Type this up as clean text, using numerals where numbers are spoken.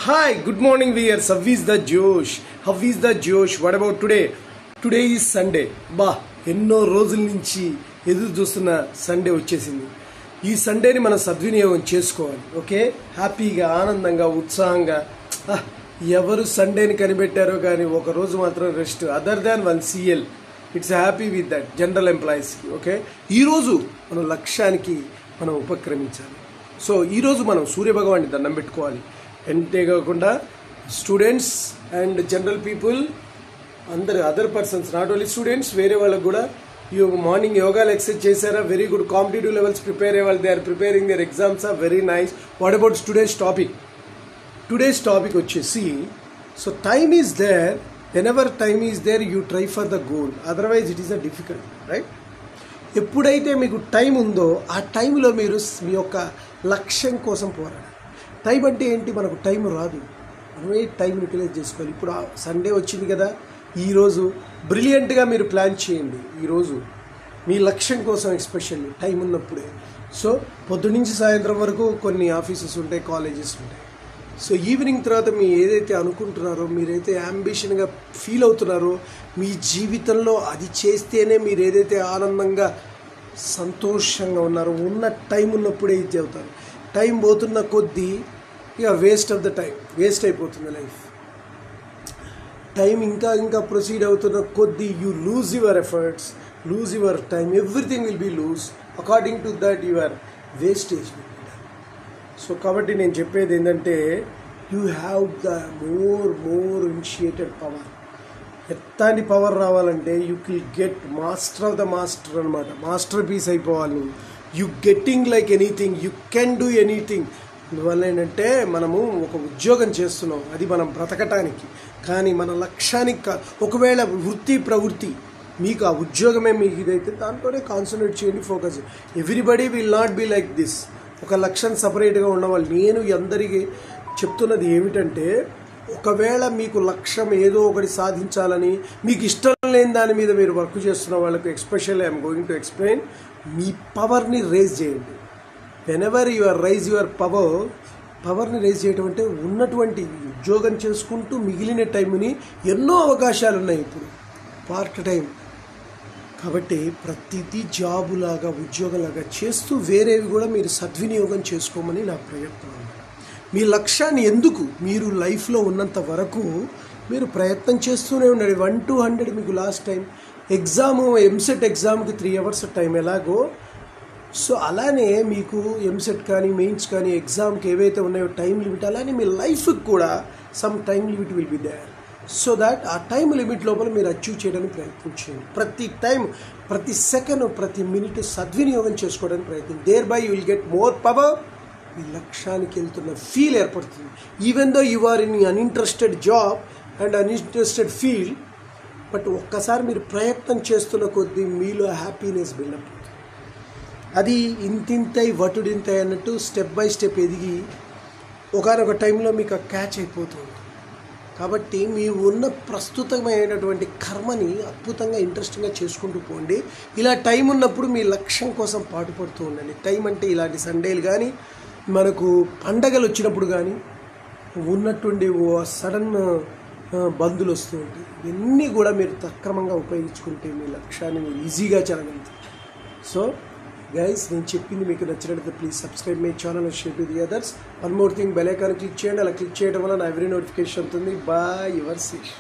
Hi, good morning viewers. How is the Josh? How is the Josh? What about today? Today is Sunday. ఎన్నో రోజుల నుంచి ఎదురు చూస్తున్న Sunday వచ్చేసింది. ఈ సండేని మనం సద్వినియోగం చేసుకోవాలి. ఓకే, హ్యాపీగా, ఆనందంగా, ఉత్సాహంగా. ఎవరు సండేని కనిపెట్టారో కానీ ఒక రోజు మాత్రం rest, other than one CL. It's happy with that general ఎంప్లాయీస్కి. ఓకే, ఈరోజు మన లక్ష్యానికి మనం ఉపక్రమించాలి. సో ఈరోజు మనం సూర్యభగవాన్ని దండం పెట్టుకోవాలి. అంతేకాకుండా స్టూడెంట్స్ అండ్ జనరల్ పీపుల్ అందరు other persons, not only students, వేరే వాళ్ళకు కూడా మార్నింగ్ యోగాలు ఎక్సర్సైజ్ చేశారా? Very good. Competitive levels prepare అయ్యే వాళ్ళు, they are preparing their exams are very nice. What about today's topic వచ్చేసి, so time is there. Whenever time is there you try for the goal, otherwise it is a difficult, right? ఎప్పుడైతే మీకు time ఉందో ఆ టైంలో మీరు మీ యొక్క లక్ష్యం కోసం పోరాడాలి. టైం అంటే ఏంటి? మనకు టైం రాదు, మనమే టైం యూటిలైజ్ చేసుకోవాలి. ఇప్పుడు సండే వచ్చింది కదా, ఈరోజు బ్రిలియంట్గా మీరు ప్లాన్ చేయండి. ఈరోజు మీ లక్ష్యం కోసం ఎస్పెషల్లీ టైం ఉన్నప్పుడే. సో పొద్దునుంచి సాయంత్రం వరకు కొన్ని ఆఫీసెస్ ఉంటాయి, కాలేజెస్ ఉంటాయి. సో ఈవినింగ్ తర్వాత మీ ఏదైతే అనుకుంటున్నారో, మీరైతే యాంబిషన్గా ఫీల్ అవుతున్నారో, మీ జీవితంలో అది చేస్తేనే మీరు ఏదైతే ఆనందంగా సంతోషంగా ఉన్నారో, ఉన్న టైం ఉన్నప్పుడే ఇది అవుతారు. టైం పోతున్న కొద్దీ ఇక waste of the time, waste అయిపోతుంది లైఫ్. టైం ఇంకా ప్రొసీడ్ అవుతున్న కొద్దీ you lose your efforts, lose your time, everything will be lose. According to that your wastage. So కాబట్టి నేను చెప్పేది ఏంటంటే, you have the more initiated power. ఎత్తాని power రావాలంటే you will get master of the master అనమాట. Masterpiece అయిపోవాలి. You getting like anything, you can do anything. అందువల్ల ఏంటంటే, మనము ఒక ఉద్యోగం చేస్తున్నాం, అది మనం బ్రతకటానికి, కానీ మన లక్ష్యానికి. ఒకవేళ వృత్తి ప్రవృత్తి మీకు ఆ ఉద్యోగమే మీకు ఇదైతే దాంట్లోనే కాన్సన్ట్రేట్ చేయండి, focus. Everybody will not be like this. ఒక లక్ష్యం సపరేట్గా ఉన్నవాళ్ళు. నేను అందరికీ చెప్తున్నది ఏమిటంటే, ఒకవేళ మీకు లక్ష్యం ఏదో ఒకటి సాధించాలని, మీకు ఇష్టం లేని దాని మీద మీరు వర్క్ చేస్తున్న వాళ్ళకు especially I'm going to explain, మీ పవర్ని రేజ్ చేయండి. వెనెవర్ యువర్ రైజ్ యువర్ పవర్ని రేజ్ చేయటం అంటే, ఉన్నటువంటి ఉద్యోగం చేసుకుంటూ మిగిలిన టైంని, ఎన్నో అవకాశాలు ఉన్నాయి ఇప్పుడు పార్ట్ టైం. కాబట్టి ప్రతిదీ జాబులాగా, ఉద్యోగంలాగా చేస్తూ వేరేవి కూడా మీరు సద్వినియోగం చేసుకోమని నా ప్రయత్నం. మీ లక్ష్యాన్ని ఎందుకు, మీరు లైఫ్లో ఉన్నంత వరకు మీరు ప్రయత్నం చేస్తూనే ఉండండి. 1 to 100 మీకు లాస్ట్ టైం ఎగ్జాము, ఎంసెట్ ఎగ్జామ్కి 3 hours టైం ఎలాగో, సో అలానే మీకు ఎంసెట్ కానీ మెయిన్స్ కానీ ఎగ్జామ్కి ఏవైతే ఉన్నాయో టైం లిమిట్, అలానే మీ లైఫ్కి కూడా some time limit will be there. So that ఆ టైం లిమిట్ లోపల మీరు అచీవ్ చేయడానికి ప్రయత్నం చేయండి. ప్రతి టైం, ప్రతి సెకండ్, ప్రతి మినిట్ సద్వినియోగం చేసుకోవడానికి ప్రయత్నం. Thereby you will get more power. మీ లక్ష్యానికి వెళ్తున్న ఫీల్ ఏర్పడుతుంది. Even though you are in uninterested job and uninterested field, but ఒక్కసారి మీరు ప్రయత్నం చేస్తున్న కొద్దీ మీలో హ్యాపీనెస్ బిల్డప్. అది ఇంతింతై వటుడింతై అన్నట్టు స్టెప్ బై స్టెప్ ఎదిగి ఒకనొక టైంలో మీకు క్యాచ్ అయిపోతుంది. కాబట్టి మీ ఉన్న ప్రస్తుతమైనటువంటి కర్మని అద్భుతంగా, ఇంట్రెస్టింగ్గా చేసుకుంటూ పోండి. ఇలా టైం ఉన్నప్పుడు మీ లక్ష్యం కోసం పాటుపడుతూ ఉండండి. టైం అంటే ఇలాంటి సండేలు కానీ, మనకు పండగలు వచ్చినప్పుడు కానీ, ఉన్నటువంటి సడన్ బంధులు వస్తూ ఉంటాయి. ఇవన్నీ కూడా మీరు సక్రమంగా ఉపయోగించుకుంటే మీ లక్ష్యాన్ని మీరు ఈజీగా చేయగలుగుతారు. సో గైస్, నేను చెప్పింది మీకు నచ్చినట్లయితే please subscribe my channel and share to the others. One more thing, bell icon click చేయండి. అలా క్లిక్ చేయడం వల్ల నా ఎవ్రీ నోటిఫికేషన్ ఉంటుంది. Bye, your Sesh.